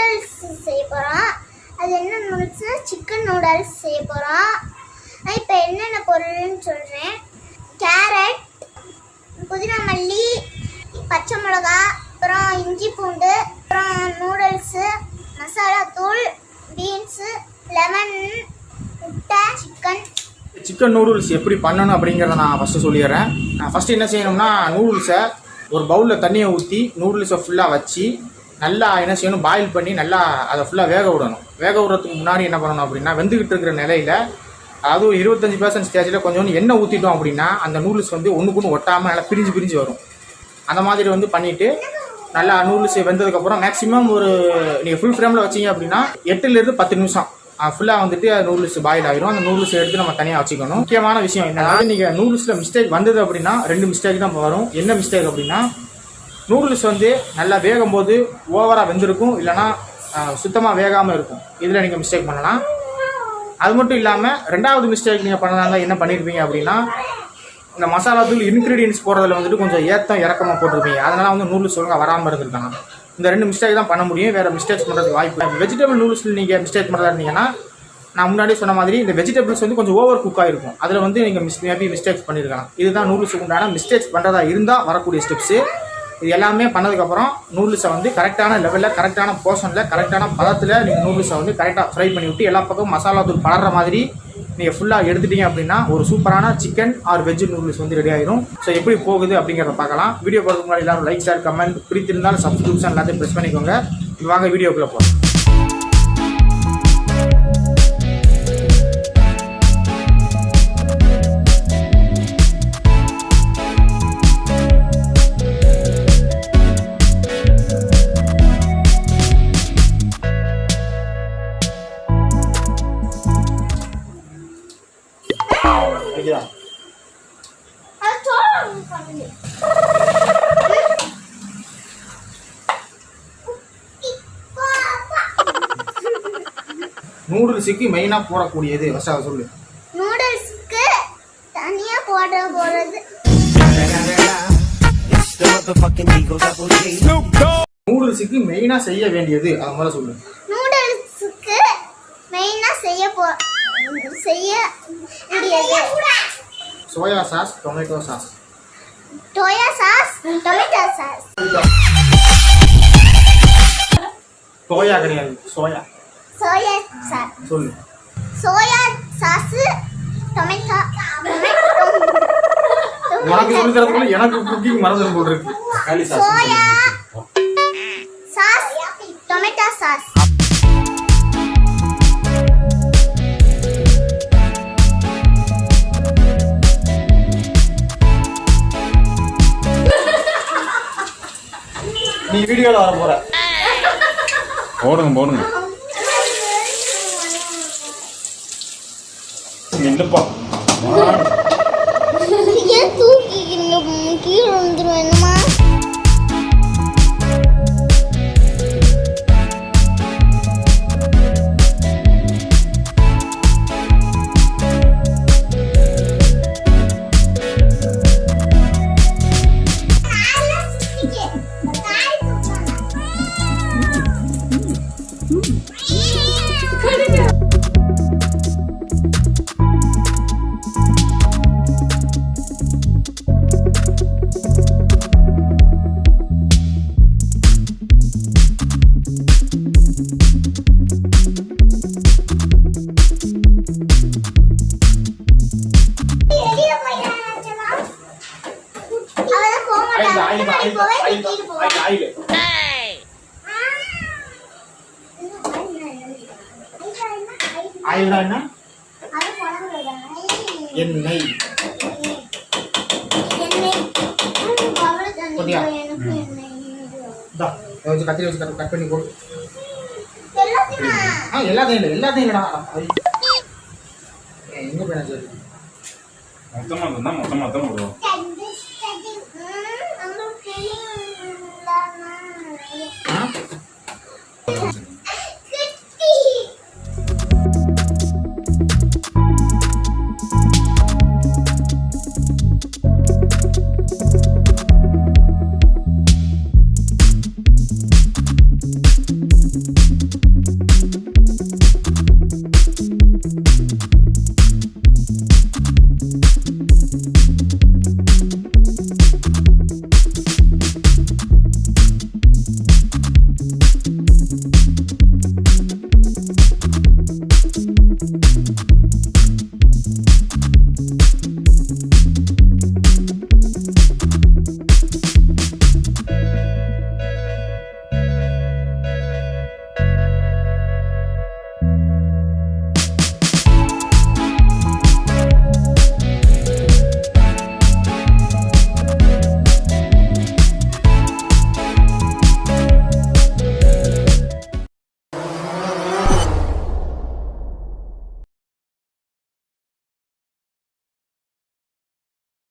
Noodles செய்ய போகிறோம். அது என்ன நூடுல்ஸ்னா சிக்கன் நூடுல்ஸ் செய்ய போகிறோம். இப்போ என்னென்ன பொருள்னு சொல்கிறேன். கேரட், புதினா மல்லி, பச்சை மிளகா, அப்புறம் இஞ்சி பூண்டு, அப்புறம் நூடுல்ஸு, மசாலா தூள், பீன்ஸு, லெமன், முட்டை, சிக்கன் நூடுல்ஸ் எப்படி பண்ணணும் அப்படிங்கிறத நான் ஃபஸ்ட்டு சொல்லிடுறேன். ஃபஸ்ட்டு என்ன செய்யணும்னா, நூடுல்ஸை ஒரு பவுலில் தண்ணியை ஊற்றி நூடுல்ஸை ஃபுல்லாக வச்சு நல்லா என்ன செய்யணும், பாயில் பண்ணி நல்லா அதை ஃபுல்லாக வேக விடணும். வேக விடுறதுக்கு முன்னாடி என்ன பண்ணணும் அப்படின்னா, வெந்துக்கிட்டு இருக்கிற நிலையில், அதாவது ஒரு 25% ஸ்டேஜில் கொஞ்சம் எண்ணெய் ஊற்றிட்டோம் அப்படின்னா அந்த நூடுல்ஸ் வந்து ஒன்றுக்கு ஒட்டாமல் நல்லா பிரிஞ்சு வரும். அந்த மாதிரி வந்து பண்ணிவிட்டு நல்லா நூடுல்ஸ் வெந்ததுக்கப்புறம் மேக்ஸிமம் ஒரு நீங்கள் ஃபுல் ஃப்ளேமில் வச்சிங்க அப்படின்னா 8லேருந்து 10 நிமிஷம் ஃபுல்லாக வந்துட்டு நூடுல்ஸ் பாயில் ஆகிடும். அந்த நூடுல்ஸ் எடுத்து நம்ம தனியாக வச்சுக்கணும். முக்கியமான விஷயம் என்னன்னா, நீங்கள் நூடுல்ஸில் மிஸ்டேக் வந்தது அப்படின்னா 2 மிஸ்டேக் தான் வரும். என்ன மிஸ்டேக் அப்படின்னா, நூடுல்ஸ் வந்து நல்லா வேகும் போது ஓவராக வெந்திருக்கும், இல்லைனா சுத்தமாக வேகாமல் இருக்கும். இதில் நீங்கள் மிஸ்டேக் பண்ணலாம். அது மட்டும் இல்லாமல் 2வது மிஸ்டேக் நீங்கள் பண்ணலாங்க என்ன பண்ணியிருப்பீங்க அப்படின்னா, இந்த மசாலா தூள் இன்க்ரீடியன்ஸ் போடுறதுல வந்துட்டு கொஞ்சம் ஏற்றம் இறக்கமாக போட்டிருப்பீங்க. அதனால் வந்து நூடுல்ஸ் ஒழுங்காக வராமல் இருந்திருக்காங்க. இந்த 2 மிஸ்டேக் தான் பண்ண முடியும். வேறு மிஸ்டேக்ஸ் பண்ணுறதுக்கு வாய்ப்பு இல்லை. வெஜிடபிள் நூடுல்ஸில் நீங்கள் மிஸ்டேக் பண்ணுறதா இருந்தீங்கன்னா, நான் முன்னாடி சொன்ன மாதிரி இந்த வெஜிடபிள்ஸ் வந்து கொஞ்சம் ஓவர் குக் ஆகிருக்கும். அதில் வந்து நீங்கள் மேபி மிஸ்டேக்ஸ் பண்ணியிருக்கலாம். இதுதான் நூடுல்ஸுக்கு உண்டான மிஸ்டேக்ஸ் பண்ணுறதா இருந்தால் வரக்கூடிய ஸ்டெப்ஸு. இது எல்லாமே பண்ணதுக்கப்புறம் நூடுல்ஸை வந்து கரெக்டான லெவலில், கரெக்டான போர்ஷனில், கரெக்டான பதத்தில் நீங்கள் நூடுல்ஸை வந்து கரெக்டாக ஃப்ரை பண்ணி விட்டு எல்லா பக்கமும் மசாலா தூள் பலர்ற மாதிரி நீங்கள் ஃபுல்லாக எடுத்துட்டீங்க அப்படின்னா ஒரு சூப்பரான சிக்கன் ஆர் வெஜ் நூடுல்ஸ் வந்து ரெடி ஆயிடும். ஸோ எப்படி போகுது அப்படிங்கிறத பார்க்கலாம். வீடியோ போகிறதுக்கு முன்னாடி எல்லாரும் லைக், ஷேர், கமெண்ட், பிடித்திருந்தாலும் சப்ஸ்கிரிப்ஷன் எல்லாத்தையும் ப்ரெஸ் பண்ணிக்கோங்க. வாங்க வீடியோக்குள்ளே போகிறோம். நூடுல்ஸுக்கு மெயினாக போடக்கூடியது வசா சொல்லு. நூடுல்ஸ்க்கு தனியாக போடுறது நூடுல்ஸுக்கு மெயினாக செய்ய வேண்டியது அதை முதல்ல சொல்லு. நூடுல்ஸுக்கு மெயினாக செய்ய வேண்டியது soya sauce, tomato sauce. Soya sauce, tomato sauce. Soya கிடையாது, சோயா. சோயா சாஸ் சொல்லு. Soya sauce, tomato. உனக்கு சொல்லி தரதுக்குள்ள எனக்கு குக்கிங் மறந்து போல் இருக்கு. Soya sauce, tomato sauce. நீ வீடியோல வர போற. போடுங்க என்னப்பா தூக்கி கீழே வந்துடும் என்னமா. எண்ணெய் கத்திரி வச்சு கட் பண்ணி போடு. எல்லாத்தையும் இல்லடா. எங்க போய் மொத்தமா தான் போடுவோம்.